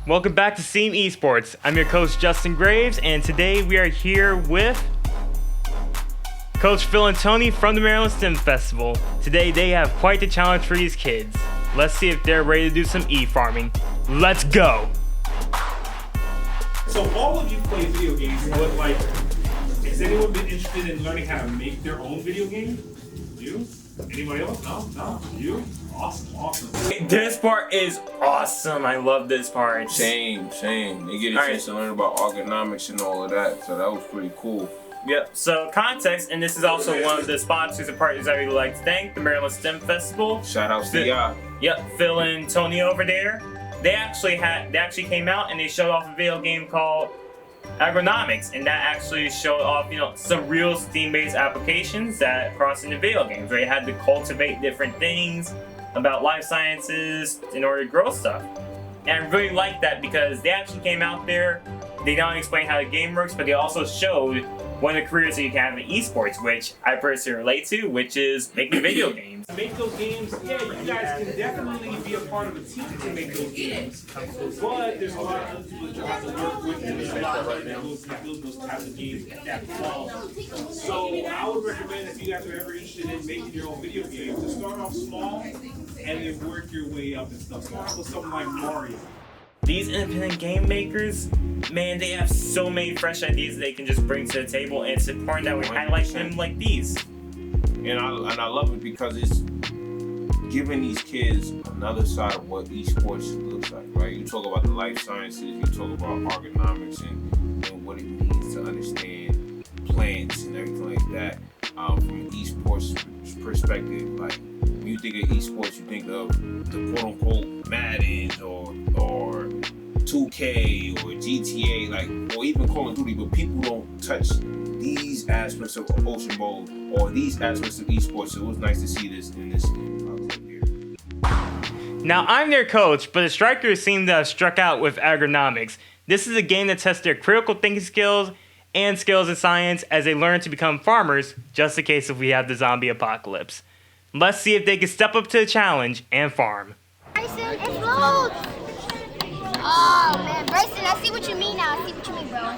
Welcome back to Steam Esports. I'm your coach Justin Graves, and today we are here with Coach Phil and Tony from the Maryland STEM Festival. Today they have quite the challenge for these kids. Let's see if they're ready to do some e-farming. Let's go! So all of you play video games, but like, has anyone been interested in learning how to make their own video game? You? Anybody else? No? You? Awesome. This part is awesome. I love this part. Same. They get a chance to learn about Argrownomics and all of that, so that was pretty cool. Yep, so context, and this is also one of the sponsors and partners I really like to thank, the Maryland STEM Festival. Shout out to y'all. Yep, Phil and Tony over there. They actually came out and they showed off a video game called Argrownomics, and that actually showed off, some real STEAM-based applications that cross into video games, where you had to cultivate different things about life sciences in order to grow stuff. And I really like that because they actually came out there, they not only explained how the game works, but they also showed one of the careers that you can have in esports, which I personally relate to, which is making video games. Make those games, yeah, you guys can definitely be a part of a team to make those games. But there's a lot of other people that you have to work with, and there's a lot of other people who build those types of games that fall. So I would recommend, if you guys are ever interested in making your own video games, to start off small and then work your way up and stuff. Start off with something like Mario. These independent game makers, man, they have so many fresh ideas they can just bring to the table, and it's important that we highlight them like these. And I love it because it's giving these kids another side of what esports looks like, right? You talk about the life sciences, you talk about Argrownomics and what it means to understand plants and everything like that. From an esports perspective, like when you think of esports, you think of the quote-unquote Madden or 2K or GTA, like, or even Call of Duty, but people don't touch these aspects of Ocean Bowl or these aspects of esports. So it was nice to see this in this here. Now, I'm their coach, but the strikers seem to have struck out with Argrownomics. This is a game that tests their critical thinking skills and skills in science as they learn to become farmers, just in case if we have the zombie apocalypse. Let's see if they can step up to the challenge and farm. Bryson, it's loads! Oh man, Bryson, I see what you mean now. I see what you mean, bro.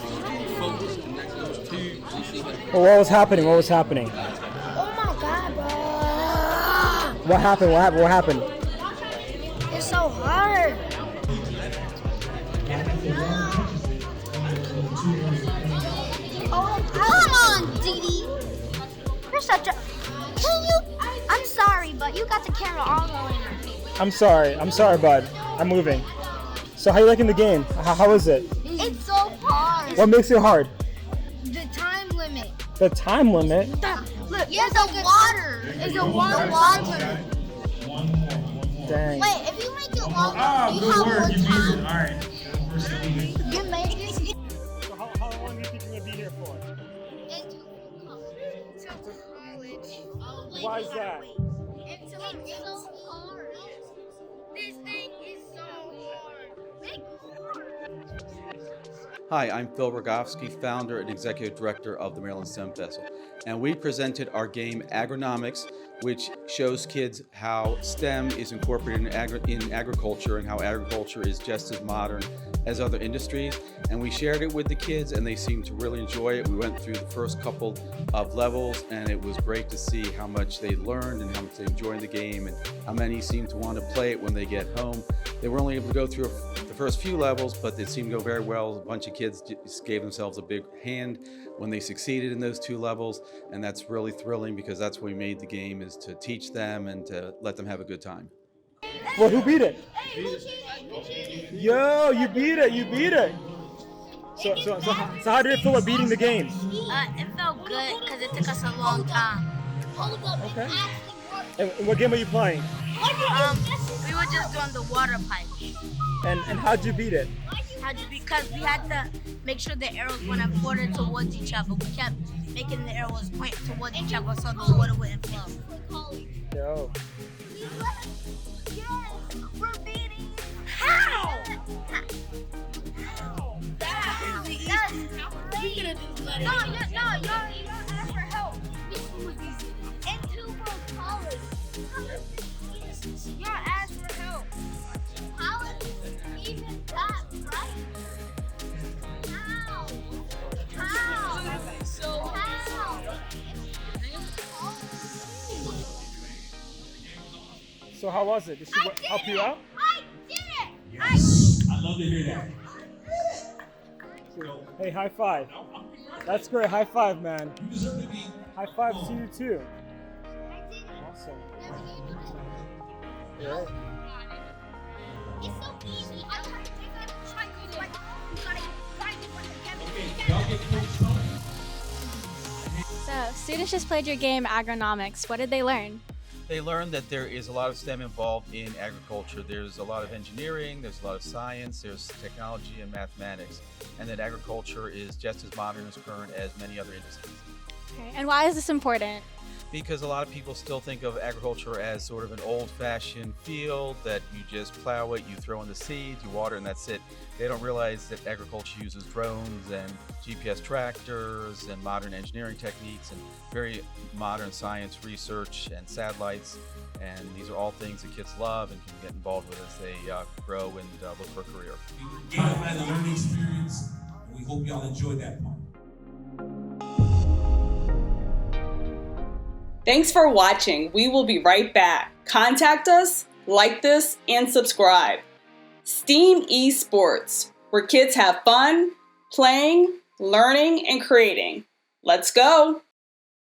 Well, what was happening? Oh my god, bro. What happened? It's so hard. Oh, come on, Dee. You're such a... Can you... I'm sorry, but you got the camera all the way in your face. I'm sorry, bud. I'm moving. So how you liking the game? How is it? It's so hard. What makes it hard? The time limit. The time limit? Look, there's a water. There's a water. Dang. Wait, if you make it longer, you have more time. Alright. You made it. So how long do you think you're going to be here for? Until college. Why is that? It's so hard. This thing is so hard. Hi, I'm Phil Rogofsky, founder and executive director of the Maryland STEM Festival. And we presented our game Argrownomics, which shows kids how STEM is incorporated in agriculture and how agriculture is just as modern as other industries. And we shared it with the kids and they seemed to really enjoy it. We went through the first couple of levels and it was great to see how much they learned and how much they enjoyed the game and how many seemed to want to play it when they get home. They were only able to go through the first few levels, but they seemed to go very well. A bunch of kids just gave themselves a big hand when they succeeded in those 2 levels, and that's really thrilling because that's what we made the game, is to teach them and to let them have a good time. Well, who beat it? Yo, you beat it. So how did it feel about beating the game? It felt good because it took us a long time. Okay. And what game are you playing? We were just doing the water pipe. And how'd you beat it? Because we had to make sure the arrows went pointed towards each other. We kept making the arrows point towards each other so the water wouldn't flow. Yo. Yes, we're beating. How? No, you asked for help. And 2 for college. Y'all asked for help. How is even that? So how was it? Did she help you out? I did it! Yes. I love to hear that. Hey, high five. That's great. High five, man. You deserve to be. High five to you too. I did it. Awesome. It's so easy. I don't have to take it. Try to like, you gotta find it when the camera. Okay, y'all get coached on. So, students just played your game Argrownomics. What did they learn? They learned that there is a lot of STEM involved in agriculture. There's a lot of engineering, there's a lot of science, there's technology and mathematics, and that agriculture is just as modern as current as many other industries. Okay. And why is this important? Because a lot of people still think of agriculture as sort of an old-fashioned field that you just plow it, you throw in the seeds, you water, and that's it. They don't realize that agriculture uses drones and GPS tractors and modern engineering techniques and very modern science research and satellites. And these are all things that kids love and can get involved with as they grow and look for a career. We gamified the learning experience, and we hope y'all enjoyed that part. Thanks for watching. We will be right back. Contact us, like this, and subscribe. STEAM Esports, where kids have fun, playing, learning, and creating. Let's go!